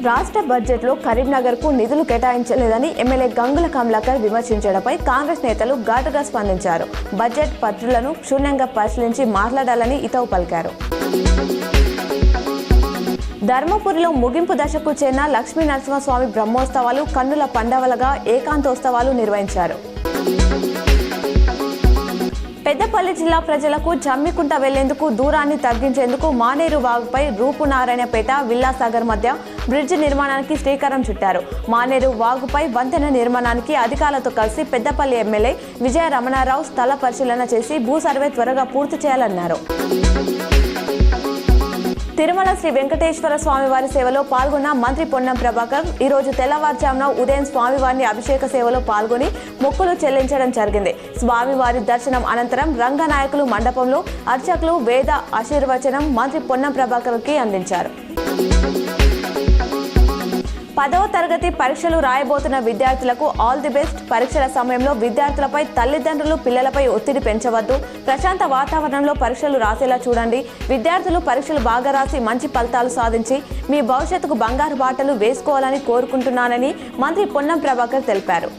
రాష్ట్ర బడ్జెట్లో కరీంనగర్కు నిధులు కేటాయించలేదని ఎమ్మెల్యే గంగుల కమలాకర్ విమర్శించడంపై కాంగ్రెస్ నేతలు ఘాటుగా స్పందించారు. బడ్జెట్ పత్రులను క్షుణ్ణంగా పరిశీలించి మాట్లాడాలని హితవు పలికారు. ధర్మపురిలో ముగింపు దశకు చేరిన లక్ష్మీ నరసింహస్వామి బ్రహ్మోత్సవాలు కన్నుల పండవలుగా ఏకాంతోత్సవాలు నిర్వహించారు. పెద్దపల్లి జిల్లా ప్రజలకు జమ్మికుంట వెళ్లేందుకు దూరాన్ని తగ్గించేందుకు మానేరు వాగుపై రూపునారాయణపేట విల్లాసాగర్ మధ్య బ్రిడ్జి నిర్మాణానికి శ్రీకారం చుట్టారు. మానేరు వాగుపై వంతెన నిర్మాణానికి అధికారులతో కలిసి పెద్దపల్లి ఎమ్మెల్యే విజయ రమణారావు స్థల పరిశీలన చేసి భూ సర్వే త్వరగా పూర్తి చేయాలన్నారు. తిరుమల శ్రీ వెంకటేశ్వర స్వామివారి సేవలో పాల్గొన్న మంత్రి పొన్నం ప్రభాకర్ ఈరోజు తెల్లవారుజామున ఉదయం స్వామివారిని అభిషేక సేవలో పాల్గొని మొక్కులు చెల్లించడం జరిగింది. స్వామివారి దర్శనం అనంతరం రంగనాయకులు మండపంలో అర్చకులు వేద ఆశీర్వచనం మంత్రి పొన్నం ప్రభాకర్కి అందించారు. 10వ తరగతి పరీక్షలు రాయబోతున్న విద్యార్థులకు ఆల్ ది బెస్ట్. పరీక్షల సమయంలో విద్యార్థులపై తల్లిదండ్రులు పిల్లలపై ఒత్తిడి పెంచవద్దు. ప్రశాంత వాతావరణంలో పరీక్షలు రాసేలా చూడండి. విద్యార్థులు పరీక్షలు బాగా రాసి మంచి ఫలితాలు సాధించి మీ భవిష్యత్తుకు బంగారు బాటలు వేసుకోవాలని కోరుకుంటున్నానని మంత్రి పొన్నం ప్రభాకర్ తెలిపారు.